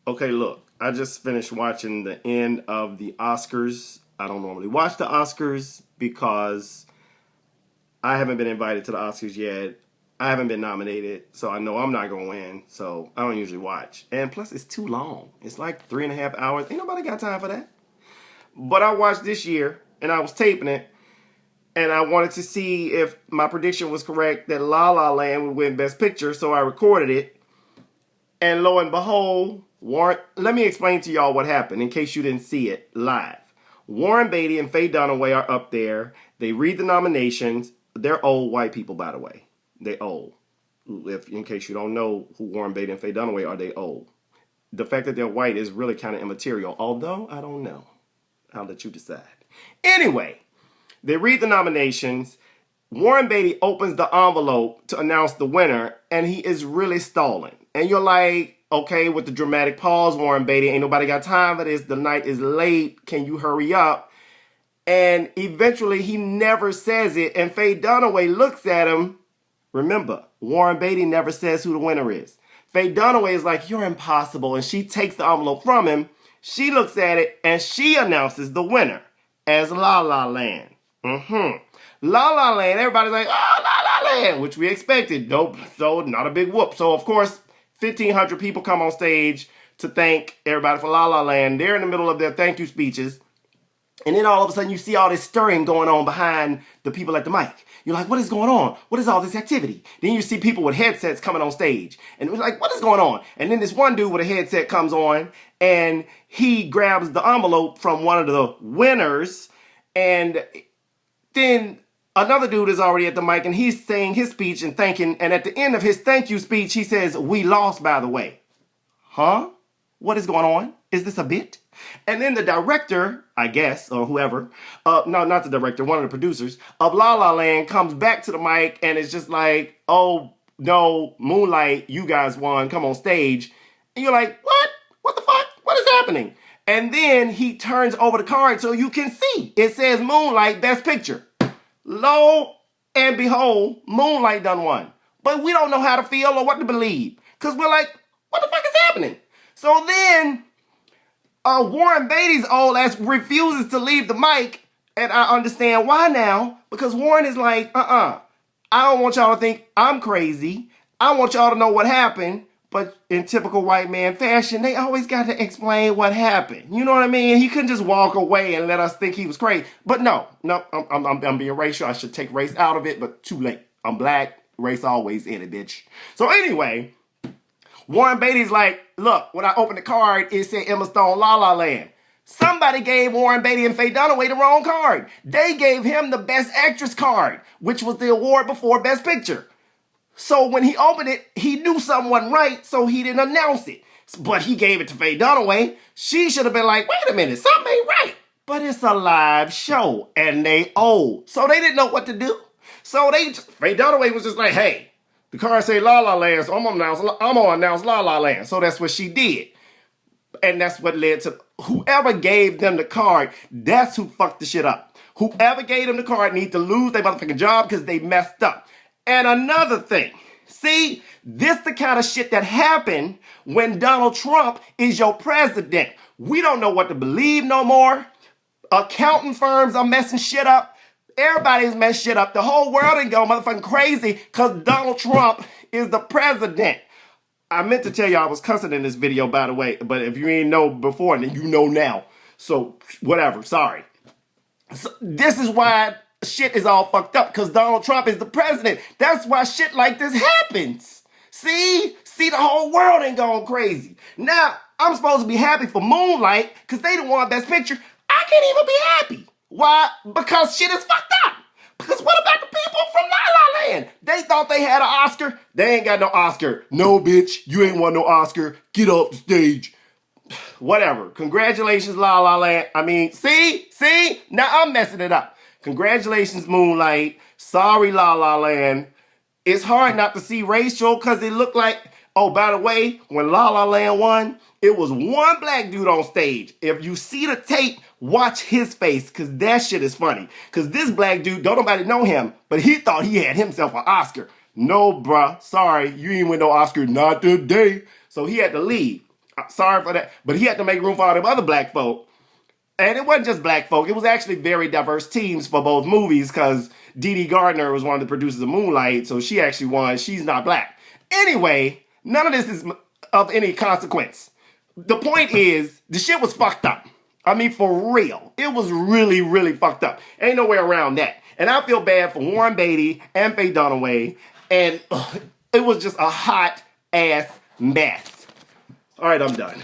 Okay, look, I just finished watching the end of the Oscars. I don't normally watch the Oscars because I haven't been invited to the Oscars yet. I haven't been nominated, so I know I'm not going to win. So I don't usually watch. And plus, it's too long. It's like 3.5 hours. Ain't nobody got time for that. But I watched this year, and I was taping it, and I wanted to see if my prediction was correct that La La Land would win Best Picture, so I recorded it. And lo and behold, let me explain to y'all what happened in case you didn't see it live. Warren Beatty and Faye Dunaway are up there. They read the nominations. They're old white people, by the way. They old. In case you don't know who Warren Beatty and Faye Dunaway are, they old. The fact that they're white is really kind of immaterial, although I don't know. I'll let you decide. Anyway, they read the nominations. Warren Beatty opens the envelope to announce the winner, and he is really stalling. And you're like, okay, with the dramatic pause, Warren Beatty, ain't nobody got time for this. The night is late. Can you hurry up? And eventually, he never says it, and Faye Dunaway looks at him. Remember, Warren Beatty never says who the winner is. Faye Dunaway is like, you're impossible, and she takes the envelope from him. She looks at it, and she announces the winner as La La Land. La La Land, everybody's like, oh, La La Land, which we expected. Nope, so not a big whoop. So, of course, 1,500 people come on stage to thank everybody for La La Land. They're in the middle of their thank you speeches. And then all of a sudden you see all this stirring going on behind the people at the mic. You're like, what is going on? What is all this activity? Then you see people with headsets coming on stage. And it was like, what is going on? And then this one dude with a headset comes on and he grabs the envelope from one of the winners. And then another dude is already at the mic and he's saying his speech and thanking. And at the end of his thank you speech, he says, we lost, by the way. Huh? What is going on? Is this a bit? And then the director, I guess, or whoever, no, not the director, one of the producers of La La Land comes back to the mic and it's just like, oh, no, Moonlight, you guys won, come on stage. And you're like, what? What the fuck? What is happening? And then he turns over the card so you can see. It says Moonlight, Best Picture. Lo and behold, Moonlight done won. But we don't know how to feel or what to believe. Because we're like, what the fuck is happening? So then Warren Beatty's old ass refuses to leave the mic, and I understand why now, because Warren is like, I don't want y'all to think I'm crazy. I want y'all to know what happened, but in typical white man fashion, they always got to explain what happened. You know what I mean? He couldn't just walk away and let us think he was crazy. But no, I'm being racial. I should take race out of it, but too late. I'm black, race always in it, bitch. So anyway, Warren Beatty's like, look, when I opened the card, it said Emma Stone, La La Land. Somebody gave Warren Beatty and Faye Dunaway the wrong card. They gave him the Best Actress card, which was the award before Best Picture. So when he opened it, he knew something wasn't right, so he didn't announce it. But he gave it to Faye Dunaway. She should have been like, wait a minute, something ain't right. But it's a live show, and they old. So they didn't know what to do. So Faye Dunaway was just like, hey, the card say La La Land, so I'm gonna announce La La Land. So that's what she did. And that's what led to whoever gave them the card, that's who fucked the shit up. Whoever gave them the card need to lose their motherfucking job because they messed up. And another thing, see, this the kind of shit that happened when Donald Trump is your president. We don't know what to believe no more. Accounting firms are messing shit up. Everybody's messed shit up. The whole world ain't go motherfucking crazy because Donald Trump is the president. I meant to tell you I was cussing in this video, by the way, but if you ain't know before, then you know now. So, whatever, sorry. So, this is why shit is all fucked up, because Donald Trump is the president. That's why shit like this happens. See, the whole world ain't going crazy. Now, I'm supposed to be happy for Moonlight, because they the one Best Picture. I can't even be happy. Why? Because shit is fucked up. Because what about the people from La La Land? They thought they had an Oscar. They ain't got no Oscar. No, bitch, you ain't won no Oscar. Get off the stage. Whatever. Congratulations, La La Land. I mean, see? Now I'm messing it up. Congratulations, Moonlight. Sorry, La La Land. It's hard not to see racial because it looked like, oh, by the way, when La La Land won, it was one black dude on stage. If you see the tape, watch his face, because that shit is funny. Because this black dude, don't nobody know him, but he thought he had himself an Oscar. No, bruh. Sorry, you ain't win no Oscar. Not today. So he had to leave. Sorry for that. But he had to make room for all them other black folk. And it wasn't just black folk. It was actually very diverse teams for both movies because Dee Dee Gardner was one of the producers of Moonlight, so she actually won. She's not black. Anyway, none of this is of any consequence. The point is, the shit was fucked up. I mean, for real. It was really, really fucked up. Ain't no way around that. And I feel bad for Warren Beatty and Faye Dunaway. And it was just a hot ass mess. All right, I'm done.